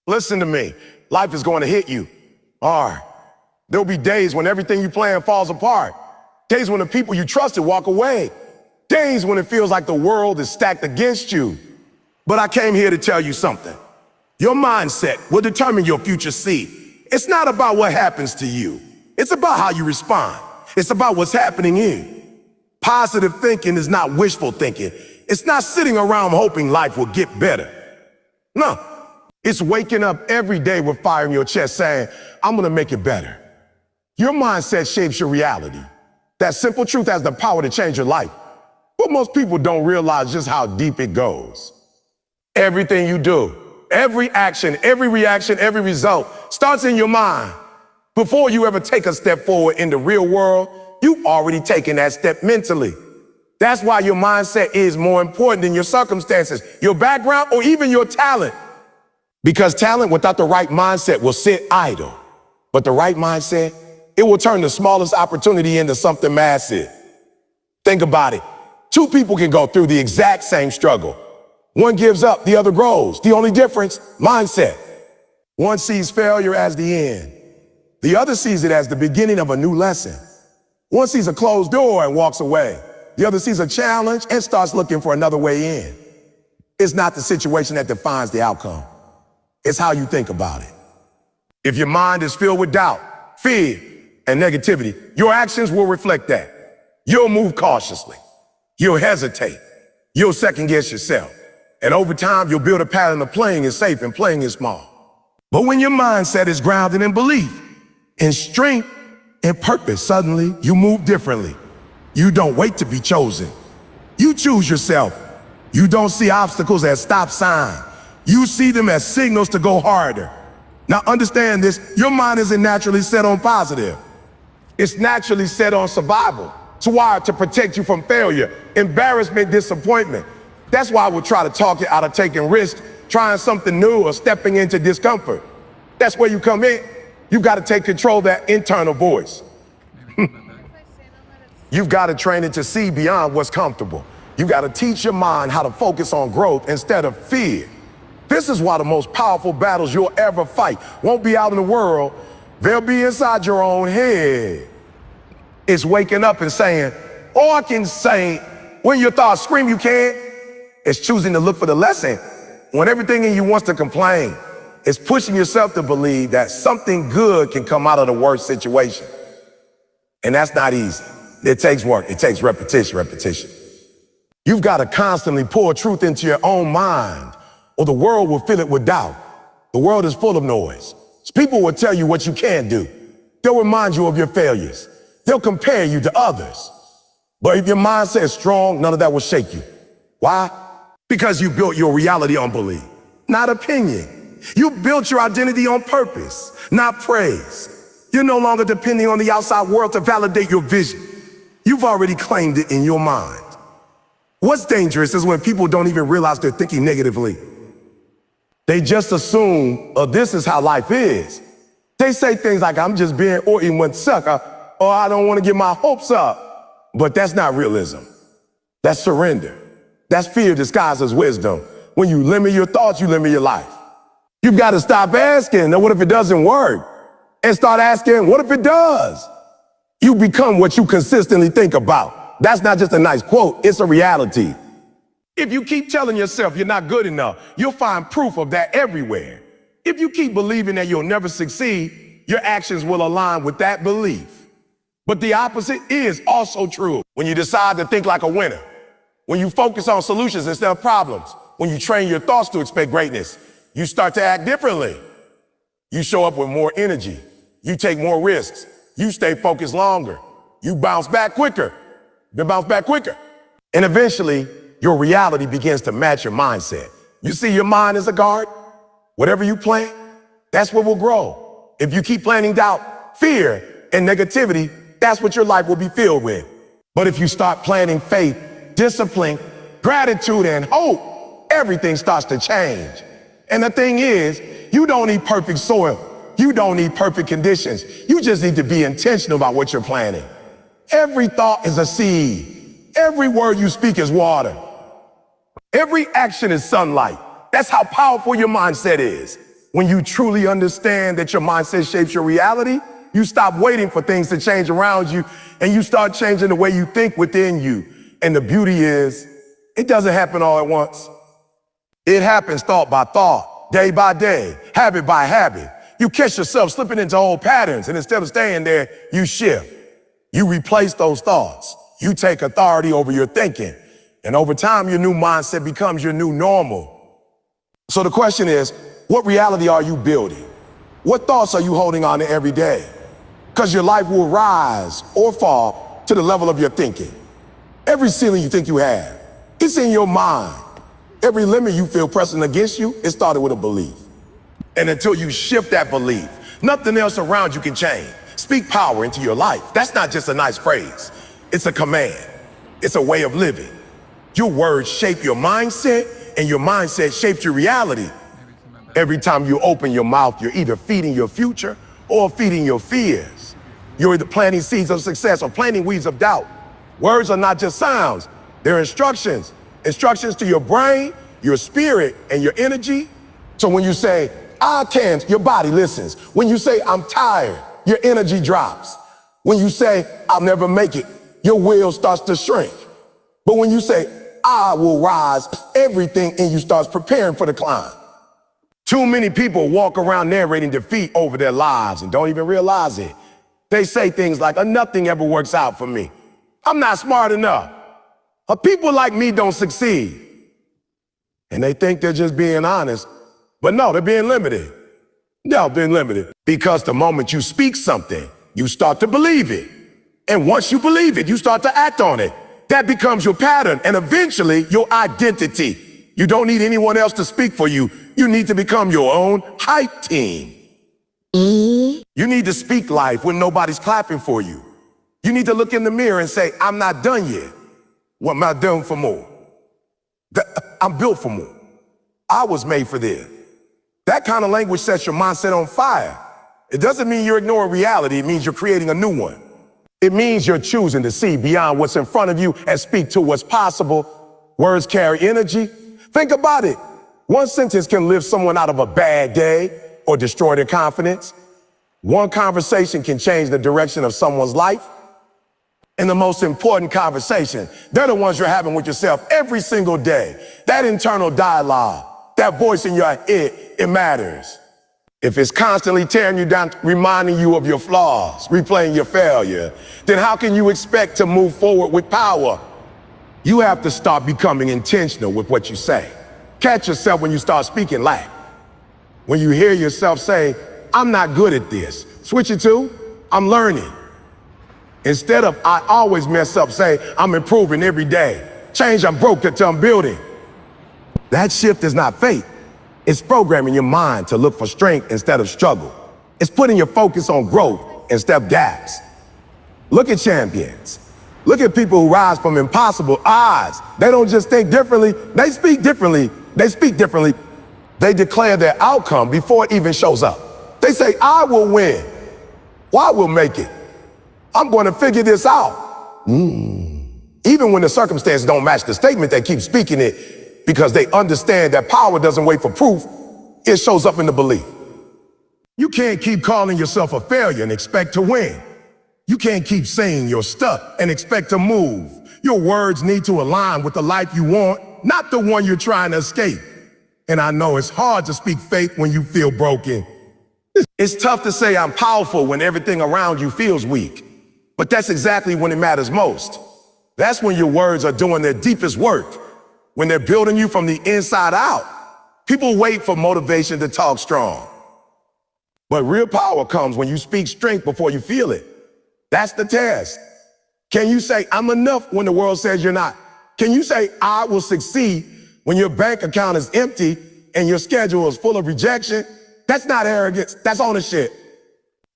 Listen to me. Life is going to hit you hard. There'll be days when everything you plan falls apart. Days when the people you trusted walk away. Days when it feels like the world is stacked against you. But I came here to tell you something. Your mindset will determine your future seed. It's not about what happens to you. It's about how you respond. It's about what's happening in you. Positive thinking is not wishful thinking. It's not sitting around hoping life will get better. No, it's waking up every day with fire in your chest saying, I'm gonna make it better. Your mindset shapes your reality. That simple truth has the power to change your life. But most people don't realize just how deep it goes. Everything you do, every action, every reaction, every result starts in your mind. Before you ever take a step forward in the real world, you've already taken that step mentally. That's why your mindset is more important than your circumstances, your background, or even your talent. Because talent without the right mindset will sit idle. But the right mindset, it will turn the smallest opportunity into something massive. Think about it. Two people can go through the exact same struggle. One gives up, the other grows. The only difference, mindset. One sees failure as the end. The other sees it as the beginning of a new lesson. One sees a closed door and walks away. The other sees a challenge and starts looking for another way in. It's not the situation that defines the outcome. It's how you think about it. If your mind is filled with doubt, fear, and negativity, your actions will reflect that. You'll move cautiously. You'll hesitate. You'll second guess yourself. And over time, you'll build a pattern of playing it safe and playing it small. But when your mindset is grounded in belief, in strength, and purpose, suddenly you move differently. You don't wait to be chosen. You choose yourself. You don't see obstacles as stop signs. You see them as signals to go harder. Now understand this, your mind isn't naturally set on positive. It's naturally set on survival. It's wired to protect you from failure, embarrassment, disappointment. That's why we'll try to talk you out of taking risks, trying something new, or stepping into discomfort. That's where you come in. You've got to take control of that internal voice. You've got to train it to see beyond what's comfortable. You've got to teach your mind how to focus on growth instead of fear. This is why the most powerful battles you'll ever fight won't be out in the world. They'll be inside your own head. It's waking up and saying, or I can say, when your thoughts scream, you can't. It's choosing to look for the lesson when everything in you wants to complain. It's pushing yourself to believe that something good can come out of the worst situation. And that's not easy. It takes work. It takes repetition. You've got to constantly pour truth into your own mind, or the world will fill it with doubt. The world is full of noise. People will tell you what you can't do. They'll remind you of your failures. They'll compare you to others. But if your mindset is strong, none of that will shake you. Why? Because you built your reality on belief, not opinion. You built your identity on purpose, not praise. You're no longer depending on the outside world to validate your vision. You've already claimed it in your mind. What's dangerous is when people don't even realize they're thinking negatively. They just assume, oh, this is how life is. They say things like, I'm just being or even one sucker, or I don't want to get my hopes up. But that's not realism. That's surrender. That's fear disguised as wisdom. When you limit your thoughts, you limit your life. You've got to stop asking, now what if it doesn't work? And start asking, what if it does? You become what you consistently think about. That's not just a nice quote, it's a reality. If you keep telling yourself you're not good enough, you'll find proof of that everywhere. If you keep believing that you'll never succeed, your actions will align with that belief. But the opposite is also true. When you decide to think like a winner, when you focus on solutions instead of problems, when you train your thoughts to expect greatness, you start to act differently. You show up with more energy. You take more risks. You stay focused longer. You bounce back quicker. And eventually, your reality begins to match your mindset. You see your mind as a garden. Whatever you plant, that's what will grow. If you keep planting doubt, fear, and negativity, that's what your life will be filled with. But if you start planting faith, discipline, gratitude, and hope, everything starts to change. And the thing is, you don't need perfect soil. You don't need perfect conditions. You just need to be intentional about what you're planting. Every thought is a seed. Every word you speak is water. Every action is sunlight. That's how powerful your mindset is. When you truly understand that your mindset shapes your reality, you stop waiting for things to change around you and you start changing the way you think within you. And the beauty is, it doesn't happen all at once. It happens thought by thought, day by day, habit by habit. You catch yourself slipping into old patterns, and instead of staying there, you shift. You replace those thoughts. You take authority over your thinking. And over time, your new mindset becomes your new normal. So the question is, what reality are you building? What thoughts are you holding on to every day? Because your life will rise or fall to the level of your thinking. Every ceiling you think you have, it's in your mind. Every limit you feel pressing against you, it started with a belief. And until you shift that belief, nothing else around you can change. Speak power into your life. That's not just a nice phrase. It's a command. It's a way of living. Your words shape your mindset, and your mindset shapes your reality. Every time you open your mouth, you're either feeding your future or feeding your fears. You're either planting seeds of success or planting weeds of doubt. Words are not just sounds. They're instructions. Instructions to your brain, your spirit, and your energy. So when you say, I can't, your body listens. When you say, I'm tired, your energy drops. When you say, I'll never make it, your will starts to shrink. But when you say, I will rise, everything in you starts preparing for the climb. Too many people walk around narrating defeat over their lives and don't even realize it. They say things like, nothing ever works out for me. I'm not smart enough. People like me don't succeed. And they think they're just being honest. But no, they're being limited. No, they're limited. Because the moment you speak something, you start to believe it. And once you believe it, you start to act on it. That becomes your pattern and eventually your identity. You don't need anyone else to speak for you. You need to become your own hype team. You need to speak life when nobody's clapping for you. You need to look in the mirror and say, I'm not done yet. What am I doing for more? I'm built for more. I was made for this. That kind of language sets your mindset on fire. It doesn't mean you're ignoring reality. It means you're creating a new one. It means you're choosing to see beyond what's in front of you and speak to what's possible. Words carry energy. Think about it. One sentence can lift someone out of a bad day or destroy their confidence. One conversation can change the direction of someone's life. And the most important conversation, they're the ones you're having with yourself every single day. That internal dialogue, that voice in your head, it matters. If it's constantly tearing you down, reminding you of your flaws, replaying your failure, then how can you expect to move forward with power? You have to start becoming intentional with what you say. Catch yourself when you start speaking lack. When you hear yourself say, I'm not good at this, switch it to, I'm learning. Instead of, I always mess up, say, I'm improving every day. Change, I'm broke until I'm building. That shift is not fate. It's programming your mind to look for strength instead of struggle. It's putting your focus on growth instead of gaps. Look at champions. Look at people who rise from impossible odds. They don't just think differently, they speak differently. They speak differently. They declare their outcome before it even shows up. They say, I will win. Well, I will make it. I'm going to figure this out. Even when the circumstances don't match the statement, they keep speaking it because they understand that power doesn't wait for proof. It shows up in the belief. You can't keep calling yourself a failure and expect to win. You can't keep saying you're stuck and expect to move. Your words need to align with the life you want, not the one you're trying to escape. And I know it's hard to speak faith when you feel broken. It's tough to say I'm powerful when everything around you feels weak. But that's exactly when it matters most. That's when your words are doing their deepest work, when they're building you from the inside out. People wait for motivation to talk strong. But real power comes when you speak strength before you feel it. That's the test. Can you say, I'm enough when the world says you're not? Can you say, I will succeed when your bank account is empty and your schedule is full of rejection? That's not arrogance, that's ownership.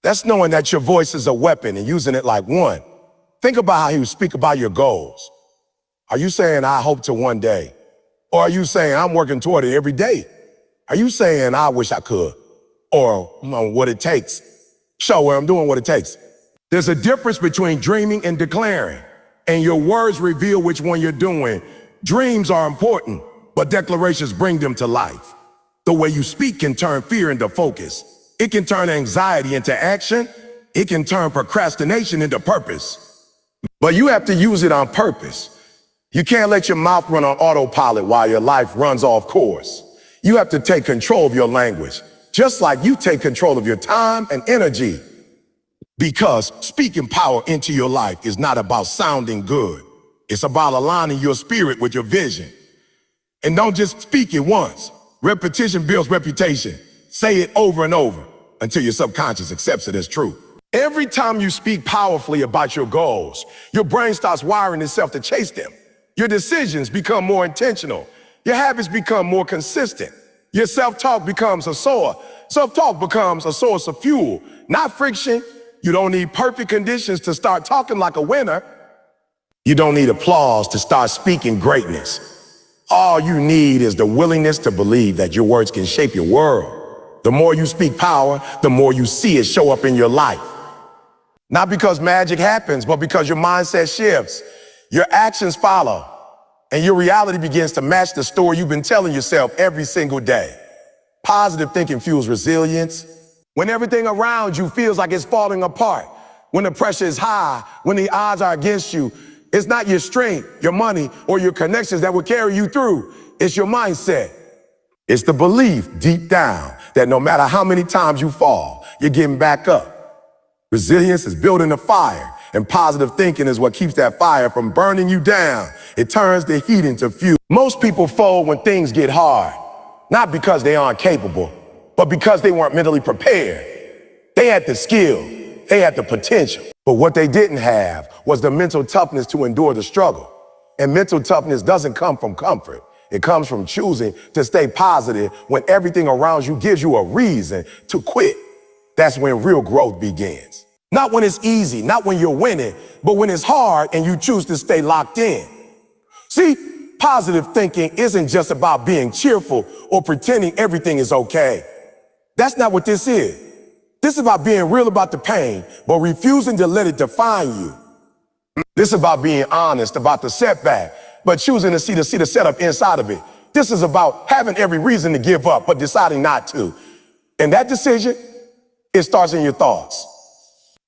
That's knowing that your voice is a weapon and using it like one. Think about how you speak about your goals. Are you saying, I hope to one day? Or are you saying, I'm working toward it every day? Are you saying, I wish I could? Or what it takes? Show where I'm doing what it takes. There's a difference between dreaming and declaring, and your words reveal which one you're doing. Dreams are important, but declarations bring them to life. The way you speak can turn fear into focus. It can turn anxiety into action. It can turn procrastination into purpose. But you have to use it on purpose. You can't let your mouth run on autopilot while your life runs off course. You have to take control of your language, just like you take control of your time and energy. Because speaking power into your life is not about sounding good. It's about aligning your spirit with your vision. And don't just speak it once. Repetition builds reputation. Say it over and over until your subconscious accepts it as true. Every time you speak powerfully about your goals, your brain starts wiring itself to chase them. Your decisions become more intentional. Your habits become more consistent. Your self-talk becomes a source. Self-talk becomes a source of fuel, not friction. You don't need perfect conditions to start talking like a winner. You don't need applause to start speaking greatness. All you need is the willingness to believe that your words can shape your world. The more you speak power, the more you see it show up in your life. Not because magic happens, but because your mindset shifts. Your actions follow, and your reality begins to match the story you've been telling yourself every single day. Positive thinking fuels resilience. When everything around you feels like it's falling apart, when the pressure is high, when the odds are against you, it's not your strength, your money, or your connections that will carry you through. It's your mindset. It's the belief deep down that no matter how many times you fall, you're getting back up. Resilience is building a fire, and positive thinking is what keeps that fire from burning you down. It turns the heat into fuel. Most people fold when things get hard, not because they aren't capable, but because they weren't mentally prepared. They had the skill, they had the potential, but what they didn't have was the mental toughness to endure the struggle. And mental toughness doesn't come from comfort. It comes from choosing to stay positive when everything around you gives you a reason to quit. That's when real growth begins. Not when it's easy, not when you're winning, but when it's hard and you choose to stay locked in. See, positive thinking isn't just about being cheerful or pretending everything is okay. That's not what this is. This is about being real about the pain, but refusing to let it define you. This is about being honest about the setback, but choosing to see the setup inside of it. This is about having every reason to give up, but deciding not to. And that decision, it starts in your thoughts.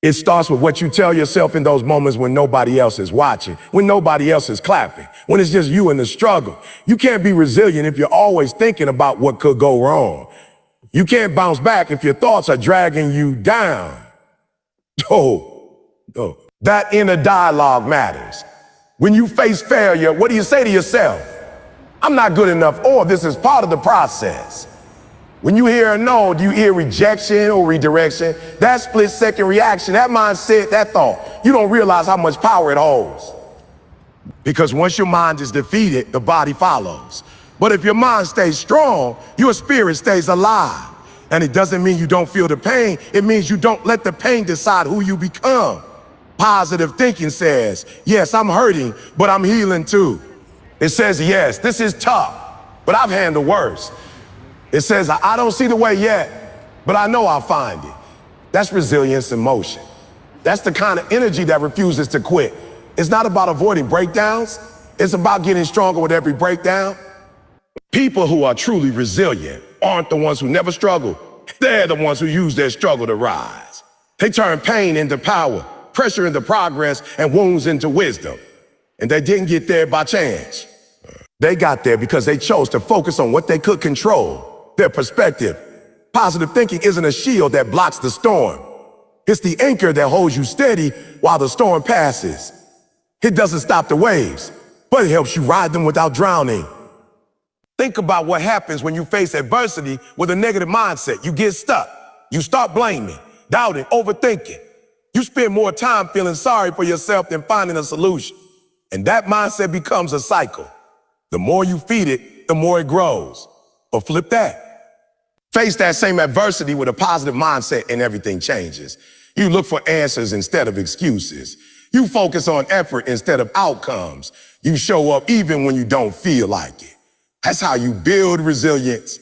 It starts with what you tell yourself in those moments when nobody else is watching, when nobody else is clapping, when it's just you in the struggle. You can't be resilient if you're always thinking about what could go wrong. You can't bounce back if your thoughts are dragging you down. That inner dialogue matters. When you face failure, what do you say to yourself? I'm not good enough, or this is part of the process. When you hear a no, do you hear rejection or redirection? That split-second reaction, that mindset, that thought, you don't realize how much power it holds. Because once your mind is defeated, the body follows. But if your mind stays strong, your spirit stays alive. And it doesn't mean you don't feel the pain. It means you don't let the pain decide who you become. Positive thinking says, yes, I'm hurting, but I'm healing too. It says, yes, this is tough, but I've handled worse. It says, I don't see the way yet, but I know I'll find it. That's resilience in motion. That's the kind of energy that refuses to quit. It's not about avoiding breakdowns. It's about getting stronger with every breakdown. People who are truly resilient aren't the ones who never struggle. They're the ones who use their struggle to rise. They turn pain into power, pressure into progress, and wounds into wisdom. And they didn't get there by chance. They got there because they chose to focus on what they could control, their perspective. Positive thinking isn't a shield that blocks the storm. It's the anchor that holds you steady while the storm passes. It doesn't stop the waves, but it helps you ride them without drowning. Think about what happens when you face adversity with a negative mindset. You get stuck. You start blaming, doubting, overthinking. You spend more time feeling sorry for yourself than finding a solution. And that mindset becomes a cycle. The more you feed it, the more it grows. But flip that. Face that same adversity with a positive mindset and everything changes. You look for answers instead of excuses. You focus on effort instead of outcomes. You show up even when you don't feel like it. That's how you build resilience.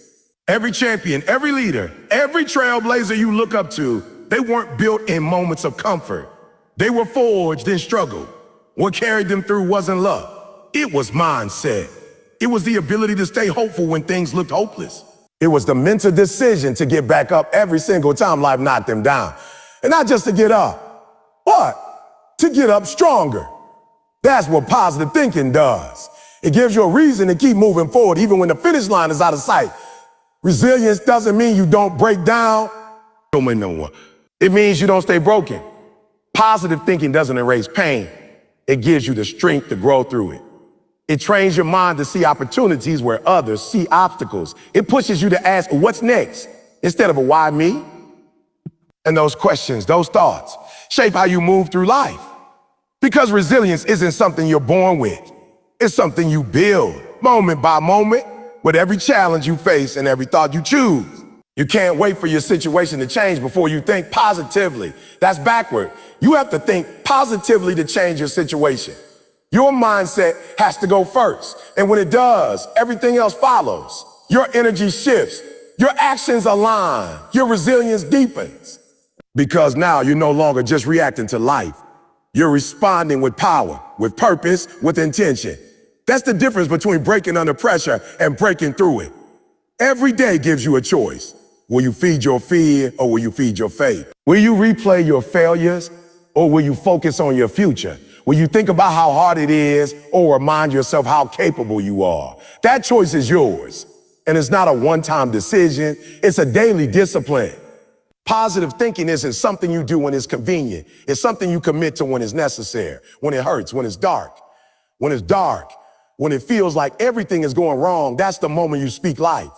Every champion, every leader, every trailblazer you look up to, they weren't built in moments of comfort. They were forged in struggle. What carried them through wasn't luck. It was mindset. It was the ability to stay hopeful when things looked hopeless. It was the mental decision to get back up every single time life knocked them down. And not just to get up, but to get up stronger. That's what positive thinking does. It gives you a reason to keep moving forward even when the finish line is out of sight. Resilience doesn't mean you don't break down. It means you don't stay broken. Positive thinking doesn't erase pain. It gives you the strength to grow through it. It trains your mind to see opportunities where others see obstacles. It pushes you to ask, what's next? Instead of a why me? And those questions, those thoughts, shape how you move through life. Because resilience isn't something you're born with. It's something you build, moment by moment, with every challenge you face and every thought you choose. You can't wait for your situation to change before you think positively. That's backward. You have to think positively to change your situation. Your mindset has to go first. And when it does, everything else follows. Your energy shifts. Your actions align. Your resilience deepens. Because now you're no longer just reacting to life. You're responding with power, with purpose, with intention. That's the difference between breaking under pressure and breaking through it. Every day gives you a choice. Will you feed your fear or will you feed your faith? Will you replay your failures or will you focus on your future? Will you think about how hard it is or remind yourself how capable you are? That choice is yours. And it's not a one-time decision. It's a daily discipline. Positive thinking isn't something you do when it's convenient. It's something you commit to when it's necessary, when it hurts, when it's dark. When it's dark, when it feels like everything is going wrong, that's the moment you speak life.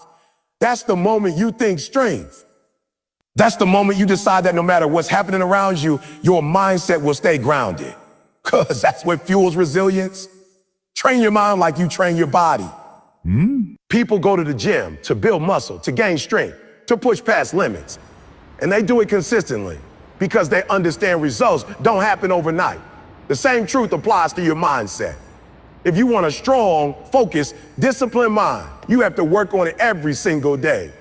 That's the moment you think strength. That's the moment you decide that no matter what's happening around you, your mindset will stay grounded. Because that's what fuels resilience. Train your mind like you train your body. People go to the gym to build muscle, to gain strength, to push past limits. And they do it consistently because they understand results don't happen overnight. The same truth applies to your mindset. If you want a strong, focused, disciplined mind, you have to work on it every single day.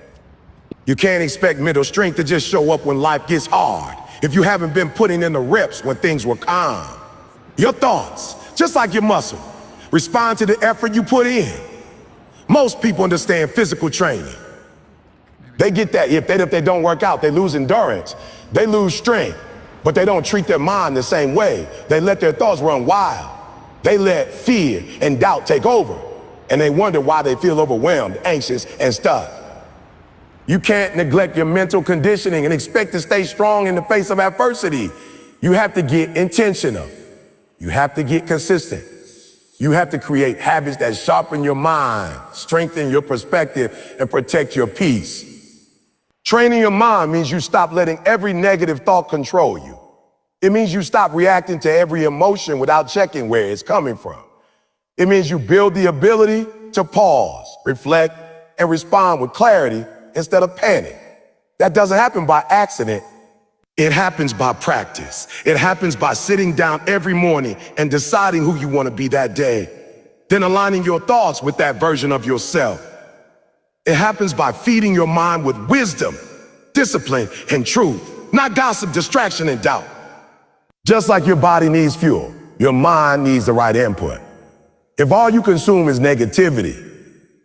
You can't expect mental strength to just show up when life gets hard if you haven't been putting in the reps when things were calm. Your thoughts, just like your muscle, respond to the effort you put in. Most people understand physical training. They get that if they don't work out, they lose endurance, they lose strength, but they don't treat their mind the same way. They let their thoughts run wild. They let fear and doubt take over, and they wonder why they feel overwhelmed, anxious, and stuck. You can't neglect your mental conditioning and expect to stay strong in the face of adversity. You have to get intentional. You have to get consistent. You have to create habits that sharpen your mind, strengthen your perspective, and protect your peace. Training your mind means you stop letting every negative thought control you. It means you stop reacting to every emotion without checking where it's coming from. It means you build the ability to pause, reflect, and respond with clarity instead of panic. That doesn't happen by accident. It happens by practice. It happens by sitting down every morning and deciding who you want to be that day, then aligning your thoughts with that version of yourself. It happens by feeding your mind with wisdom, discipline, and truth, not gossip, distraction, and doubt. Just like your body needs fuel, your mind needs the right input. If all you consume is negativity,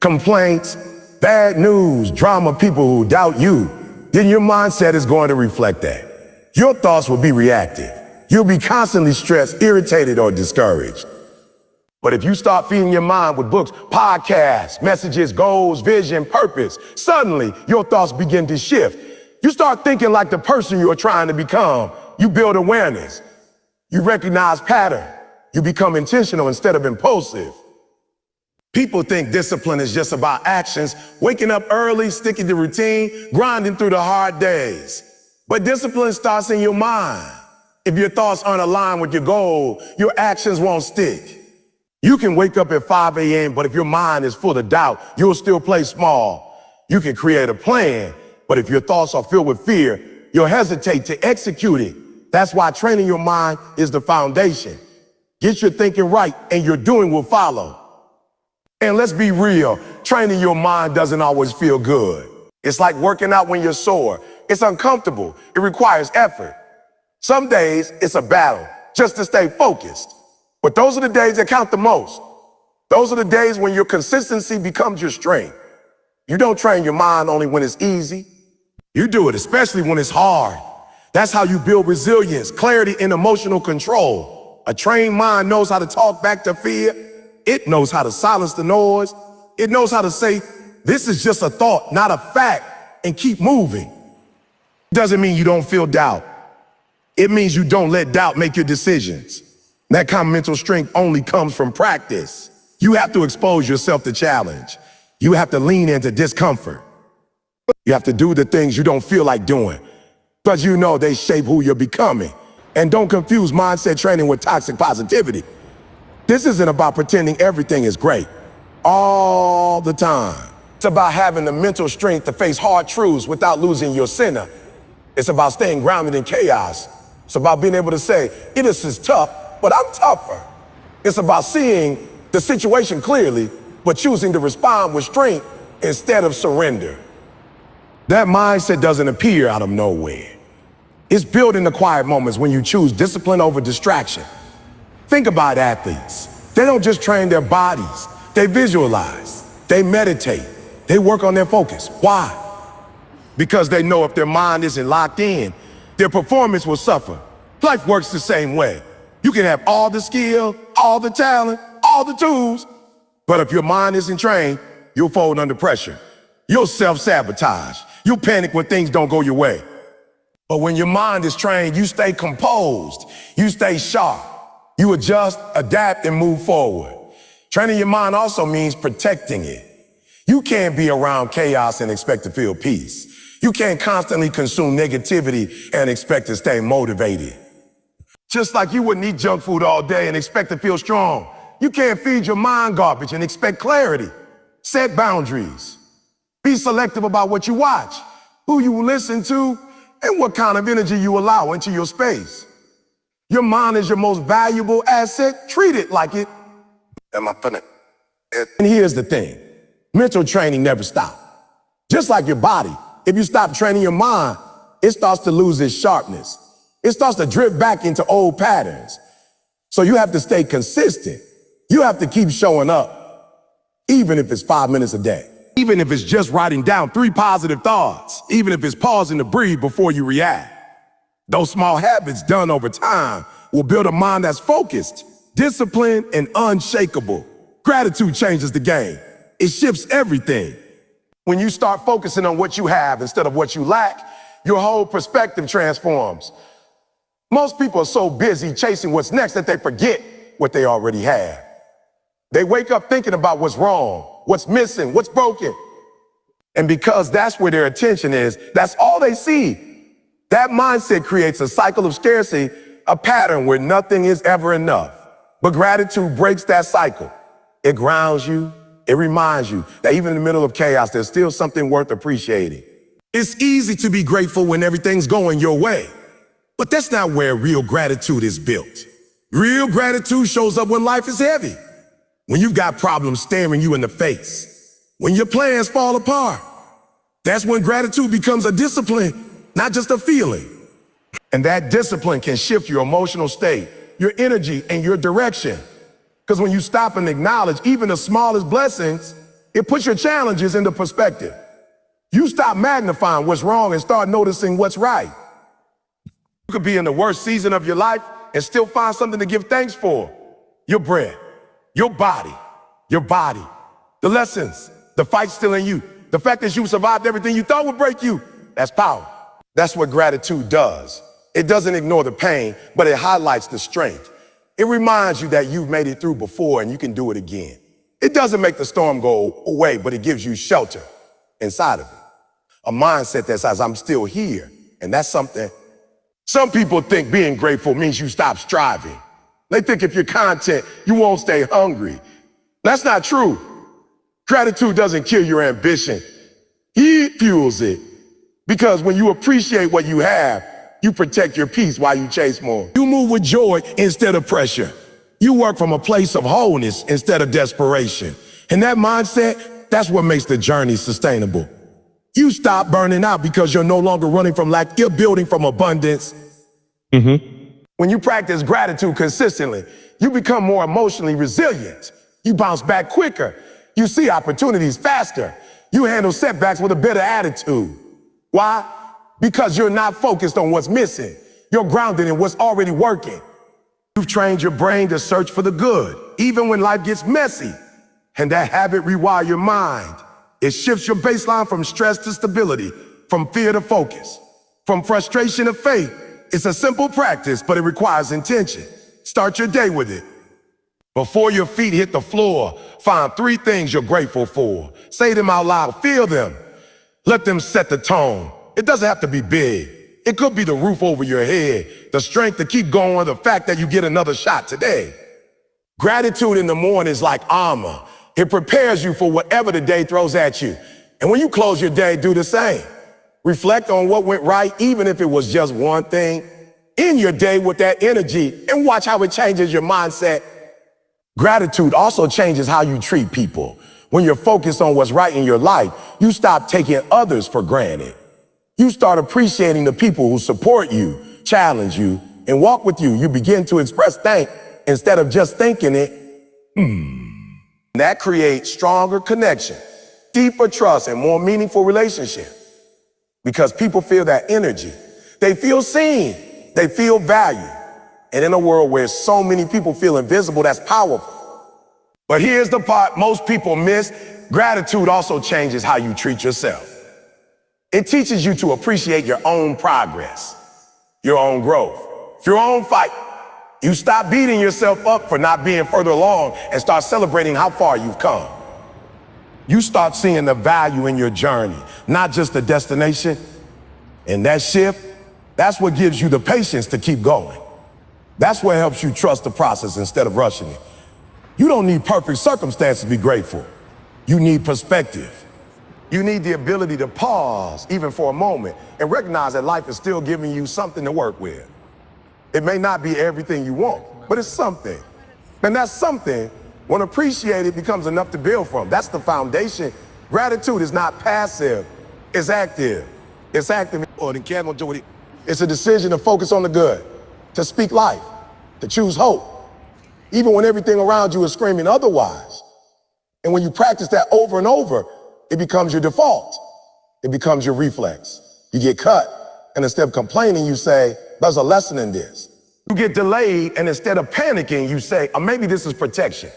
complaints, bad news, drama, people who doubt you, then your mindset is going to reflect that. Your thoughts will be reactive. You'll be constantly stressed, irritated, or discouraged. But if you start feeding your mind with books, podcasts, messages, goals, vision, purpose, suddenly your thoughts begin to shift. You start thinking like the person you are trying to become. You build awareness. You recognize pattern. You become intentional instead of impulsive. People think discipline is just about actions, waking up early, sticking to routine, grinding through the hard days. But discipline starts in your mind. If your thoughts aren't aligned with your goal, your actions won't stick. You can wake up at 5 a.m., but if your mind is full of doubt, you'll still play small. You can create a plan, but if your thoughts are filled with fear, you'll hesitate to execute it. That's why training your mind is the foundation. Get your thinking right and your doing will follow. And let's be real, training your mind doesn't always feel good. It's like working out when you're sore. It's uncomfortable. It requires effort. Some days it's a battle just to stay focused. But those are the days that count the most. Those are the days when your consistency becomes your strength. You don't train your mind only when it's easy. You do it especially when it's hard. That's how you build resilience, clarity, and emotional control. A trained mind knows how to talk back to fear. It knows how to silence the noise. It knows how to say, this is just a thought, not a fact, and keep moving. Doesn't mean you don't feel doubt. It means you don't let doubt make your decisions. That kind of mental strength only comes from practice. You have to expose yourself to challenge. You have to lean into discomfort. You have to do the things you don't feel like doing, because you know they shape who you're becoming. And don't confuse mindset training with toxic positivity. This isn't about pretending everything is great all the time. It's about having the mental strength to face hard truths without losing your center. It's about staying grounded in chaos. It's about being able to say, it is tough, but I'm tougher. It's about seeing the situation clearly, but choosing to respond with strength instead of surrender. That mindset doesn't appear out of nowhere. It's built in the quiet moments when you choose discipline over distraction. Think about athletes. They don't just train their bodies. They visualize, they meditate, they work on their focus. Why? Because they know if their mind isn't locked in, their performance will suffer. Life works the same way. You can have all the skill, all the talent, all the tools, but if your mind isn't trained, you'll fold under pressure. You'll self-sabotage. You'll panic when things don't go your way. But when your mind is trained, you stay composed. You stay sharp. You adjust, adapt, and move forward. Training your mind also means protecting it. You can't be around chaos and expect to feel peace. You can't constantly consume negativity and expect to stay motivated. Just like you wouldn't eat junk food all day and expect to feel strong. You can't feed your mind garbage and expect clarity. Set boundaries. Be selective about what you watch, who you listen to, and what kind of energy you allow into your space. Your mind is your most valuable asset. Treat it like it. And here's the thing. Mental training never stops. Just like your body, if you stop training your mind, it starts to lose its sharpness. It starts to drift back into old patterns. So you have to stay consistent. You have to keep showing up, even if it's 5 minutes a day. Even if it's just writing down 3 positive thoughts, even if it's pausing to breathe before you react. Those small habits done over time will build a mind that's focused, disciplined, and unshakable. Gratitude changes the game. It shifts everything. When you start focusing on what you have instead of what you lack, your whole perspective transforms. Most people are so busy chasing what's next that they forget what they already have. They wake up thinking about what's wrong, what's missing, what's broken. And because that's where their attention is, that's all they see. That mindset creates a cycle of scarcity, a pattern where nothing is ever enough. But gratitude breaks that cycle. It grounds you. It reminds you that even in the middle of chaos, there's still something worth appreciating. It's easy to be grateful when everything's going your way. But that's not where real gratitude is built. Real gratitude shows up when life is heavy. When you've got problems staring you in the face. When your plans fall apart. That's when gratitude becomes a discipline, not just a feeling. And that discipline can shift your emotional state, your energy, and your direction. Because when you stop and acknowledge even the smallest blessings, it puts your challenges into perspective. You stop magnifying what's wrong and start noticing what's right. You could be in the worst season of your life and still find something to give thanks for. Your breath, your body, the lessons, the fight still in you, the fact that you survived everything you thought would break you. That's power. That's what gratitude does. It doesn't ignore the pain, but it highlights the strength. It reminds you that you've made it through before and you can do it again. It doesn't make the storm go away, but it gives you shelter inside of it. A mindset that says, I'm still here. And that's something. Some people think being grateful means you stop striving. They think if you're content, you won't stay hungry. That's not true. Gratitude doesn't kill your ambition. It fuels it. Because when you appreciate what you have, you protect your peace while you chase more. You move with joy instead of pressure. You work from a place of wholeness instead of desperation. And that mindset, that's what makes the journey sustainable. You stop burning out because you're no longer running from lack, you're building from abundance. When you practice gratitude consistently, you become more emotionally resilient. You bounce back quicker. You see opportunities faster. You handle setbacks with a better attitude. Why? Because you're not focused on what's missing. You're grounded in what's already working. You've trained your brain to search for the good, even when life gets messy. And that habit rewires your mind. It shifts your baseline from stress to stability, from fear to focus, from frustration to faith. It's a simple practice, but it requires intention. Start your day with it. Before your feet hit the floor, find 3 things you're grateful for. Say them out loud. Feel them. Let them set the tone. It doesn't have to be big. It could be the roof over your head, the strength to keep going, the fact that you get another shot today. Gratitude in the morning is like armor. It prepares you for whatever the day throws at you. And when you close your day, do the same. Reflect on what went right, even if it was just one thing. End your day with that energy and watch how it changes your mindset. Gratitude also changes how you treat people. When you're focused on what's right in your life, you stop taking others for granted. You start appreciating the people who support you, challenge you, and walk with you. You begin to express thanks instead of just thinking it. That creates stronger connection, deeper trust, and more meaningful relationships. Because people feel that energy. They feel seen. They feel valued. And in a world where so many people feel invisible, that's powerful. But here's the part most people miss. Gratitude also changes how you treat yourself. It teaches you to appreciate your own progress, your own growth, your own fight. You stop beating yourself up for not being further along and start celebrating how far you've come. You start seeing the value in your journey, not just the destination. And that shift, that's what gives you the patience to keep going. That's what helps you trust the process instead of rushing it. You don't need perfect circumstances to be grateful. You need perspective. You need the ability to pause, even for a moment, and recognize that life is still giving you something to work with. It may not be everything you want, but it's something. And that something, when appreciated, becomes enough to build from. That's the foundation. Gratitude is not passive, it's active. It's active. It's a decision to focus on the good, to speak life, to choose hope, even when everything around you is screaming otherwise. And when you practice that over and over, it becomes your default. It becomes your reflex. You get cut, and instead of complaining, you say, there's a lesson in this. You get delayed, and instead of panicking, you say, oh, maybe this is protection.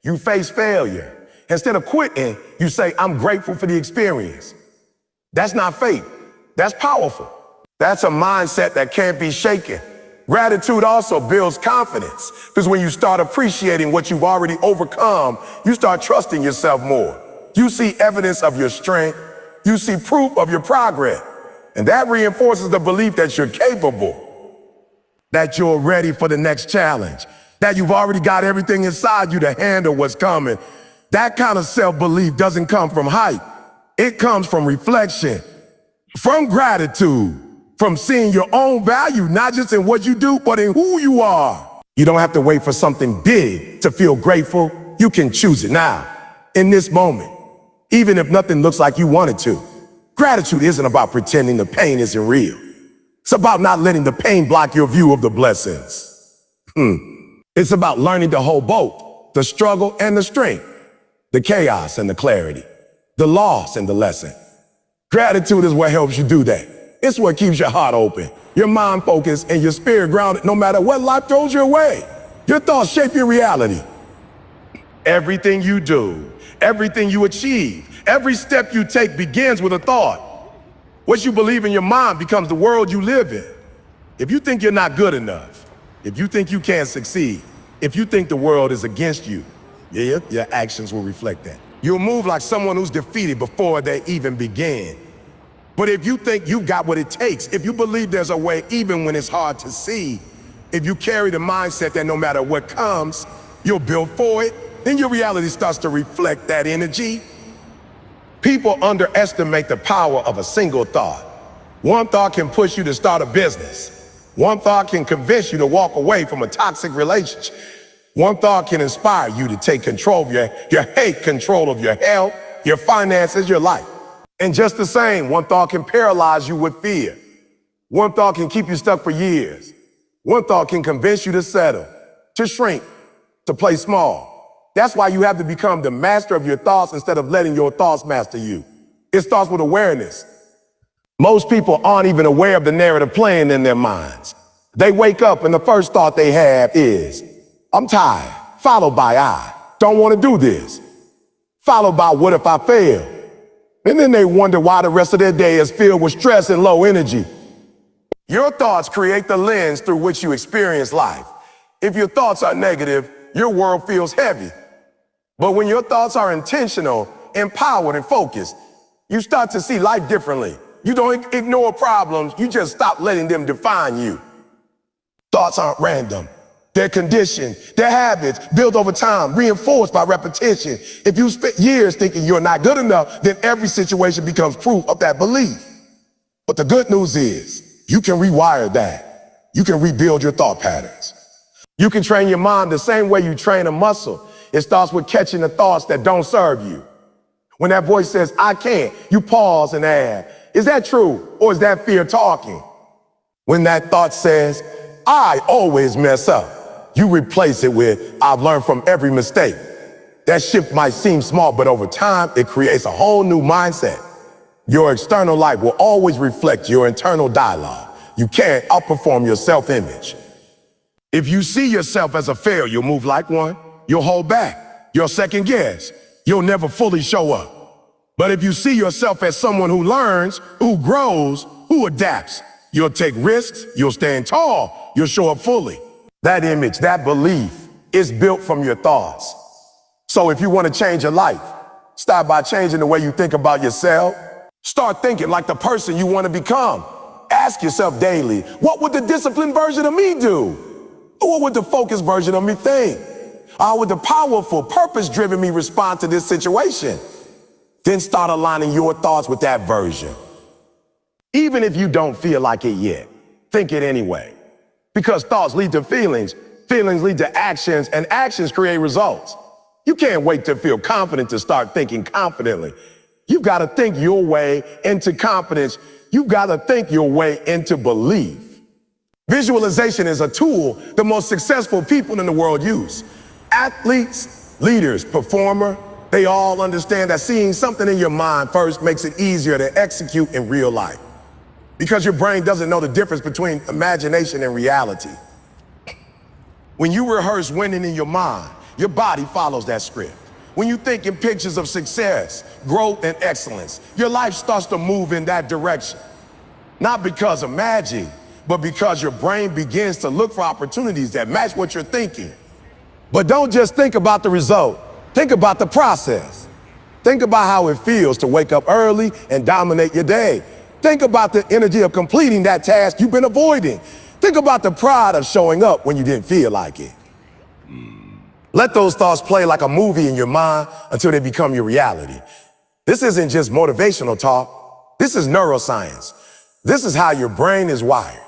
You face failure. Instead of quitting, you say, I'm grateful for the experience. That's not faith. That's powerful. That's a mindset that can't be shaken. Gratitude also builds confidence, because when you start appreciating what you've already overcome, you start trusting yourself more. You see evidence of your strength. You see proof of your progress. And that reinforces the belief that you're capable, that you're ready for the next challenge, that you've already got everything inside you to handle what's coming. That kind of self-belief doesn't come from hype. It comes from reflection, from gratitude, from seeing your own value, not just in what you do, but in who you are. You don't have to wait for something big to feel grateful. You can choose it now, in this moment, even if nothing looks like you want it to. Gratitude isn't about pretending the pain isn't real. It's about not letting the pain block your view of the blessings. It's about learning to hold both, the struggle and the strength, the chaos and the clarity, the loss and the lesson. Gratitude is what helps you do that. It's what keeps your heart open, your mind focused, and your spirit grounded no matter what life throws your way. Your thoughts shape your reality. Everything you do, everything you achieve, every step you take begins with a thought. What you believe in your mind becomes the world you live in. If you think you're not good enough, if you think you can't succeed, if you think the world is against you, your actions will reflect that. You'll move like someone who's defeated before they even begin. But if you think you've got what it takes, if you believe there's a way even when it's hard to see, if you carry the mindset that no matter what comes, you'll build for it, then your reality starts to reflect that energy. People underestimate the power of a single thought. One thought can push you to start a business. One thought can convince you to walk away from a toxic relationship. One thought can inspire you to take control of control of your health, your finances, your life. And just the same, one thought can paralyze you with fear. One thought can keep you stuck for years. One thought can convince you to settle, to shrink, to play small. That's why you have to become the master of your thoughts instead of letting your thoughts master you. It starts with awareness. Most people aren't even aware of the narrative playing in their minds. They wake up and the first thought they have is, I'm tired, followed by I don't want to do this, followed by what if I fail? And then they wonder why the rest of their day is filled with stress and low energy. Your thoughts create the lens through which you experience life. If your thoughts are negative, your world feels heavy. But when your thoughts are intentional, empowered, and focused, you start to see life differently. You don't ignore problems, you just stop letting them define you. Thoughts aren't random. They're conditioned. They're habits built over time, reinforced by repetition. If you spent years thinking you're not good enough, then every situation becomes proof of that belief. But the good news is, you can rewire that. You can rebuild your thought patterns. You can train your mind the same way you train a muscle. It starts with catching the thoughts that don't serve you. When that voice says, I can't, you pause and add, is that true or is that fear talking? When that thought says, I always mess up, you replace it with, I've learned from every mistake. That shift might seem small, but over time, it creates a whole new mindset. Your external life will always reflect your internal dialogue. You can't outperform your self-image. If you see yourself as a failure, you'll move like one. You'll hold back. You'll second guess. You'll never fully show up. But if you see yourself as someone who learns, who grows, who adapts, you'll take risks, you'll stand tall, you'll show up fully. That image, that belief is built from your thoughts. So if you want to change your life, start by changing the way you think about yourself. Start thinking like the person you want to become. Ask yourself daily, what would the disciplined version of me do? What would the focused version of me think? How would the powerful, purpose-driven me respond to this situation? Then start aligning your thoughts with that version. Even if you don't feel like it yet, think it anyway. Because thoughts lead to feelings, feelings lead to actions, and actions create results. You can't wait to feel confident to start thinking confidently. You've got to think your way into confidence. You've got to think your way into belief. Visualization is a tool the most successful people in the world use. Athletes, leaders, performer, they all understand that seeing something in your mind first makes it easier to execute in real life. Because your brain doesn't know the difference between imagination and reality. When you rehearse winning in your mind, your body follows that script. When you think in pictures of success, growth, and excellence, your life starts to move in that direction. Not because of magic, but because your brain begins to look for opportunities that match what you're thinking. But don't just think about the result. Think about the process. Think about how it feels to wake up early and dominate your day. Think about the energy of completing that task you've been avoiding. Think about the pride of showing up when you didn't feel like it. Let those thoughts play like a movie in your mind until they become your reality. This isn't just motivational talk. This is neuroscience. This is how your brain is wired.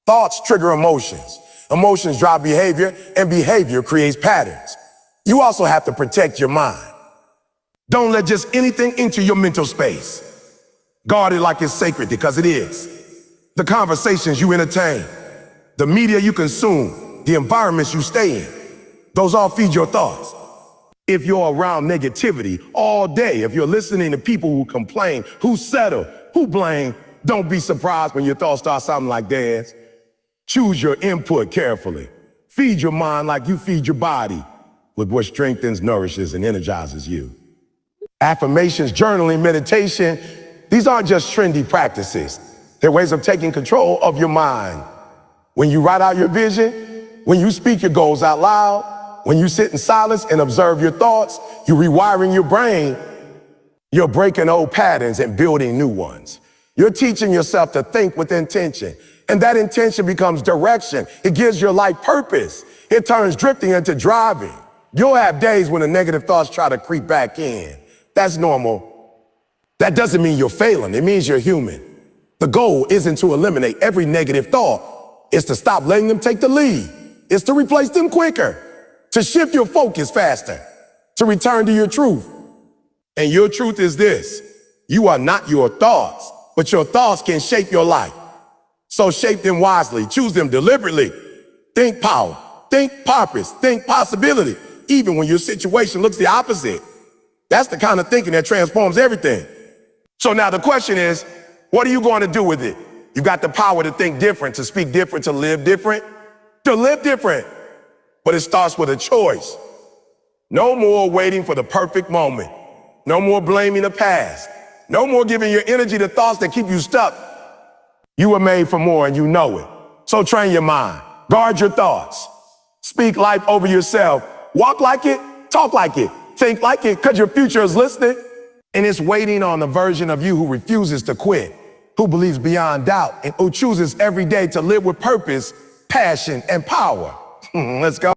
Thoughts trigger emotions. Emotions drive behavior, and behavior creates patterns. You also have to protect your mind. Don't let just anything enter your mental space. Guard it like it's sacred, because it is. The conversations you entertain, the media you consume, the environments you stay in, those all feed your thoughts. If you're around negativity all day, if you're listening to people who complain, who settle, who blame, don't be surprised when your thoughts start sounding like theirs. Choose your input carefully. Feed your mind like you feed your body with what strengthens, nourishes, and energizes you. Affirmations, journaling, meditation, these aren't just trendy practices. They're ways of taking control of your mind. When you write out your vision, when you speak your goals out loud, when you sit in silence and observe your thoughts, you're rewiring your brain. You're breaking old patterns and building new ones. You're teaching yourself to think with intention. And that intention becomes direction. It gives your life purpose. It turns drifting into driving. You'll have days when the negative thoughts try to creep back in. That's normal. That doesn't mean you're failing. It means you're human. The goal isn't to eliminate every negative thought. It's to stop letting them take the lead. It's to replace them quicker, to shift your focus faster, to return to your truth. And your truth is this: you are not your thoughts, but your thoughts can shape your life. So shape them wisely, choose them deliberately. Think power, think purpose, think possibility. even when your situation looks the opposite. That's the kind of thinking that transforms everything. So now the question is, what are you going to do with it? You got the power to think different, to speak different, to live different. To live different. But it starts with a choice. No more waiting for the perfect moment. No more blaming the past. No more giving your energy to thoughts that keep you stuck. You were made for more and you know it. So train your mind. Guard your thoughts. Speak life over yourself. Walk like it. Talk like it. Think like it, because your future is listening. And it's waiting on the version of you who refuses to quit, who believes beyond doubt, and who chooses every day to live with purpose, passion, and power. Let's go.